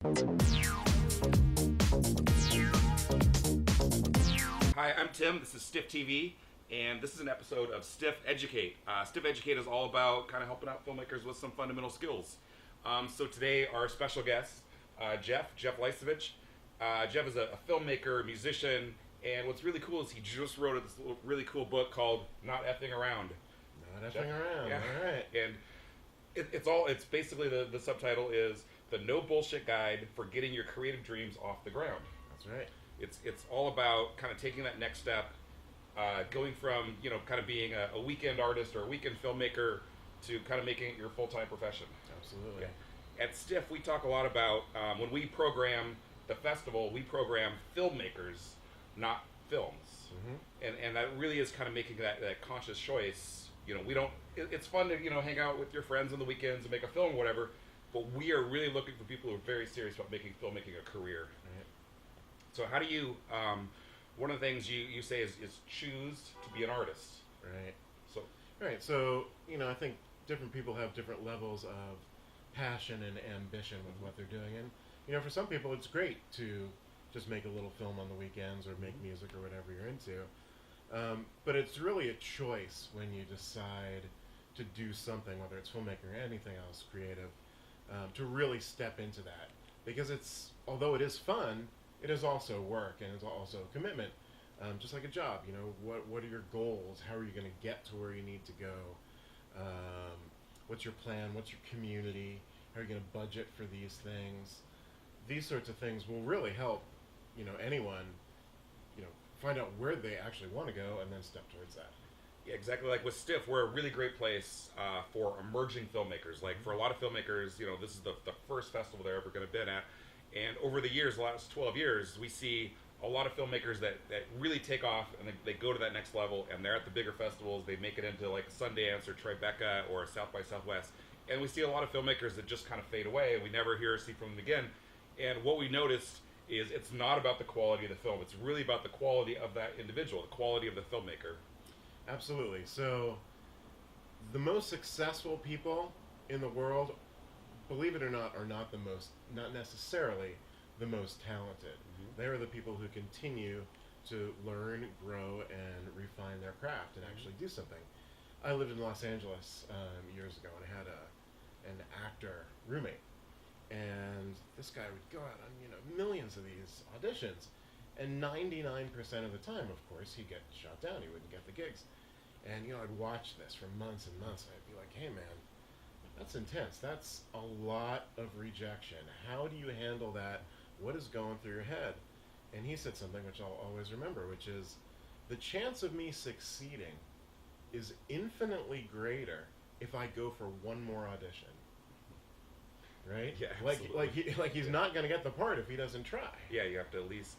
Hi, I'm Tim. This is Stiff TV, and this is an episode of Stiff Educate. Stiff Educate is all about kind of helping out filmmakers with some fundamental skills. So today, our special guest, Jeff Leisawitz. Jeff is a filmmaker, musician, and what's really cool is he just wrote this really cool book called Not Effing Around. Not effing around. Yeah. All right. And it's basically the subtitle is the no bullshit guide for getting your creative dreams off the ground. That's right. It's all about kind of taking that next step, going from kind of being a weekend artist or a weekend filmmaker to kind of making it your full-time profession. Absolutely. Yeah. At Stiff, we talk a lot about when we program the festival, we program filmmakers, not films, and that really is kind of making that conscious choice. We don't. It's fun to hang out with your friends on the weekends and make a film or whatever, but we are really looking for people who are very serious about making filmmaking a career. Right. So how do you, one of the things you say is choose to be an artist. Right. So Right. So, I think different people have different levels of passion and ambition with what they're doing. And, for some people, it's great to just make a little film on the weekends or make music or whatever you're into. But it's really a choice when you decide to do something, whether it's filmmaking or anything else creative, to really step into that. Because although it is fun, it is also work and it's also a commitment. Just like a job, what are your goals? How are you going to get to where you need to go? What's your plan? What's your community? How are you going to budget for these things? These sorts of things will really help, anyone, find out where they actually want to go and then step towards that. yeah, exactly. Like with Stiff, we're a really great place for emerging filmmakers. Like for a lot of filmmakers, this is the first festival they're ever going to been at. And over the years, the last 12 years, we see a lot of filmmakers that really take off and they go to that next level and they're at the bigger festivals. They make it into like Sundance or Tribeca or South by Southwest. And we see a lot of filmmakers that just kind of fade away and we never hear or see from them again. And what we noticed is it's not about the quality of the film. It's really about the quality of that individual, the quality of the filmmaker. Absolutely. So, the most successful people in the world, believe it or not, are not necessarily the most talented. They are the people who continue to learn, grow, and refine their craft and actually do something. I lived in Los Angeles years ago, and I had an actor roommate. And this guy would go out on, millions of these auditions. And 99% of the time, of course, he'd get shot down. He wouldn't get the gigs. And, I'd watch this for months and months. And I'd be like, hey, man, that's intense. That's a lot of rejection. How do you handle that? What is going through your head? And he said something which I'll always remember, which is, the chance of me succeeding is infinitely greater if I go for one more audition. Right? Yeah, like he's not going to get the part if he doesn't try. Yeah, you have to at least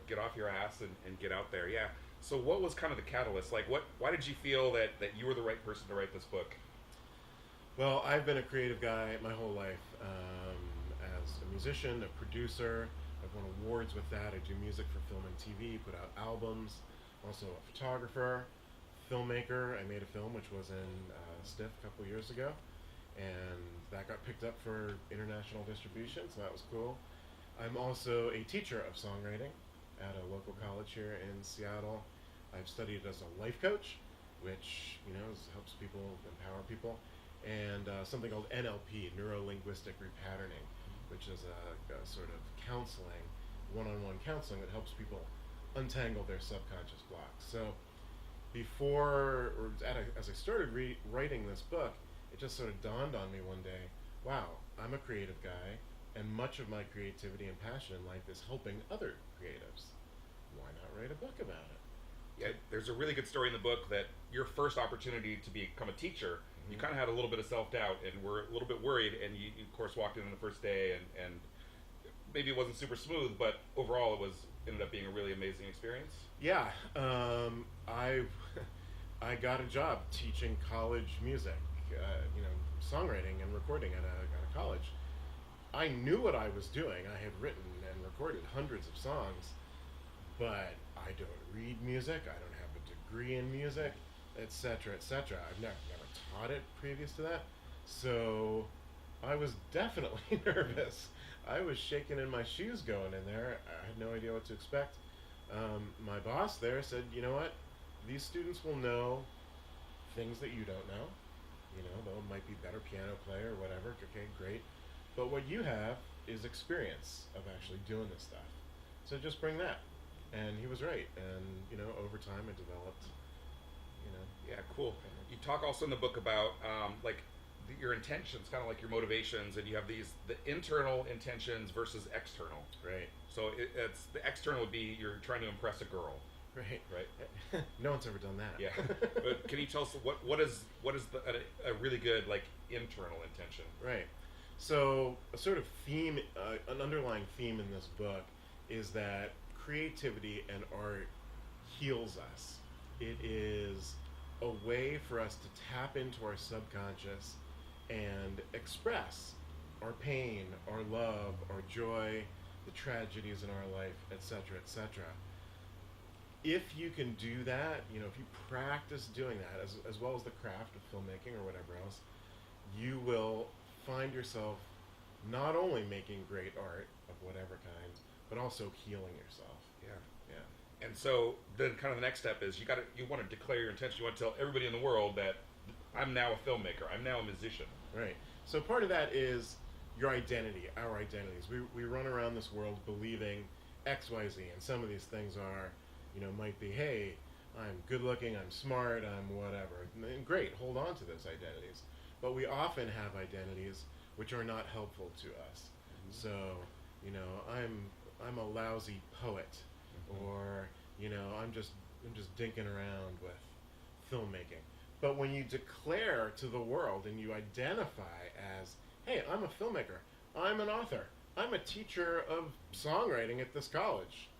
get off your ass and get out there. Yeah. So what was kind of the catalyst? Like, why did you feel that you were the right person to write this book? Well, I've been a creative guy my whole life. As a musician, a producer, I've won awards with that. I do music for film and TV, put out albums. Also a photographer, filmmaker. I made a film which was in Stiff a couple years ago, and that got picked up for international distribution, so that was cool. I'm also a teacher of songwriting at a local college here in Seattle. I've studied as a life coach, which helps people, empower people, and something called NLP, neuro-linguistic repatterning, which is a sort of counseling, one-on-one counseling that helps people untangle their subconscious blocks. So as I started writing this book, it just sort of dawned on me one day, wow, I'm a creative guy, and much of my creativity and passion in life is helping other creatives. Why not write a book about it? Yeah, there's a really good story in the book that your first opportunity to become a teacher, you kind of had a little bit of self-doubt and were a little bit worried, and you of course walked in on the first day and maybe it wasn't super smooth, but overall it ended up being a really amazing experience. Yeah, I got a job teaching college music, songwriting and recording at a college. I knew what I was doing. I had written and recorded hundreds of songs, but I don't read music. I don't have a degree in music, etc., etc. I've never taught it previous to that. So I was definitely nervous. I was shaking in my shoes going in there. I had no idea what to expect. My boss there said, you know what? These students will know things that you don't know. You know, they might be better piano player or whatever. Okay, great. But what you have is experience of actually doing this stuff. So just bring that. And he was right. And, you know, over time I developed, you know. Yeah, cool. You talk also in the book about, like, your intentions, kind of like your motivations, and you have the internal intentions versus external. Right. So it's the external would be you're trying to impress a girl. Right. Right. No one's ever done that. Yeah. But can you tell us what is a really good, like, internal intention? Right. So a sort of theme, an underlying theme in this book is that creativity and art heals us. It is a way for us to tap into our subconscious and express our pain, our love, our joy, the tragedies in our life, etc., etc. If you can do that, you know, if you practice doing that, as well as the craft of filmmaking or whatever else, you will find yourself not only making great art of whatever kind, but also healing yourself. Yeah. Yeah. And so then kind of the next step is you want to declare your intention. You want to tell everybody in the world that I'm now a filmmaker. I'm now a musician. Right. So part of that is your identity, our identities. We run around this world believing X, Y, Z, and some of these things are, you know, might be, hey, I'm good looking, I'm smart, I'm whatever. And great, hold on to those identities. But we often have identities which are not helpful to us. Mm-hmm. So, you know, I'm a lousy poet, mm-hmm. or, you know, I'm just dinking around with filmmaking. But when you declare to the world and you identify as, hey, I'm a filmmaker, I'm an author, I'm a teacher of songwriting at this college,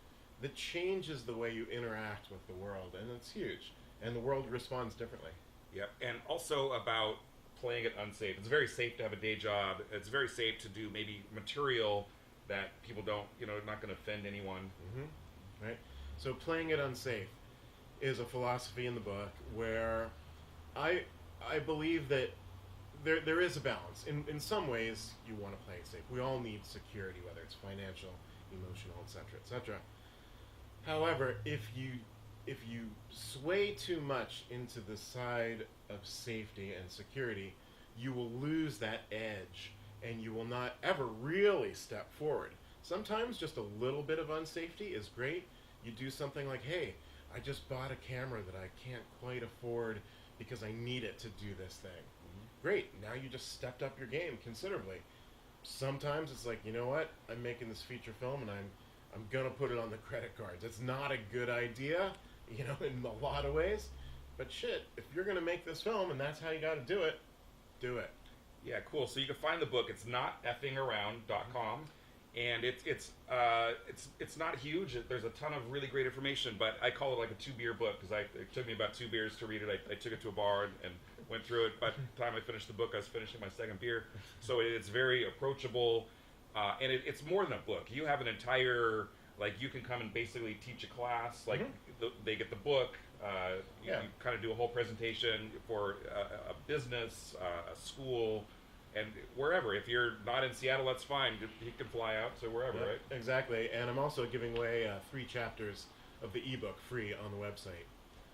that changes the way you interact with the world, and it's huge. And the world responds differently. Yep. And also about playing it unsafe. It's very safe to have a day job. It's very safe to do maybe material that people don't, you know, not going to offend anyone. Mm-hmm. Right. So playing it unsafe is a philosophy in the book where I believe that there is a balance. In some ways, you want to play it safe. We all need security, whether it's financial, emotional, etc., etc. However, if you sway too much into the side of safety and security, you will lose that edge, and you will not ever really step forward. Sometimes just a little bit of unsafety is great. You do something like, hey, I just bought a camera that I can't quite afford because I need it to do this thing. Mm-hmm. Great, now you just stepped up your game considerably. Sometimes it's like, you know what, I'm making this feature film and I'm gonna put it on the credit cards. It's not a good idea, you know, in a lot of ways. But shit, if you're gonna make this film and that's how you gotta do it, do it. Yeah, cool. So you can find the book. It's noteffingaround.com, and it's not huge. There's a ton of really great information, but I call it like a 2-beer book because it took me about 2 beers to read it. I took it to a bar and went through it. By the time I finished the book, I was finishing my 2nd beer. So it's very approachable, and it's more than a book. You have an entire, like, you can come and basically teach a class. Like, mm-hmm. They get the book. You kind of do a whole presentation for a business, a school, and wherever. If you're not in Seattle, that's fine. You can fly out, so wherever, right? Exactly. And I'm also giving away 3 chapters of the ebook free on the website.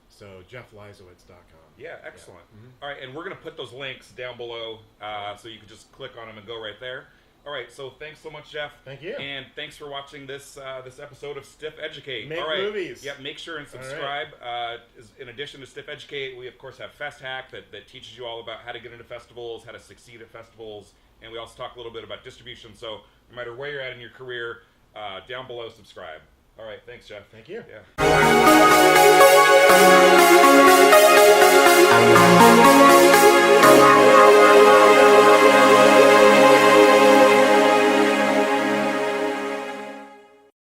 So jeffleisawitz.com. Yeah, excellent. Yeah. Mm-hmm. All right, and we're going to put those links down below, so you can just click on them and go right there. All right, so thanks so much, Jeff. Thank you. And thanks for watching this episode of Stiff Educate. Make All right. movies. Yeah, make sure and subscribe. Right. In addition to Stiff Educate, we of course have Fest Hack that teaches you all about how to get into festivals, how to succeed at festivals, and we also talk a little bit about distribution. So no matter where you're at in your career, down below, subscribe. All right, thanks, Jeff. Thank you. Yeah.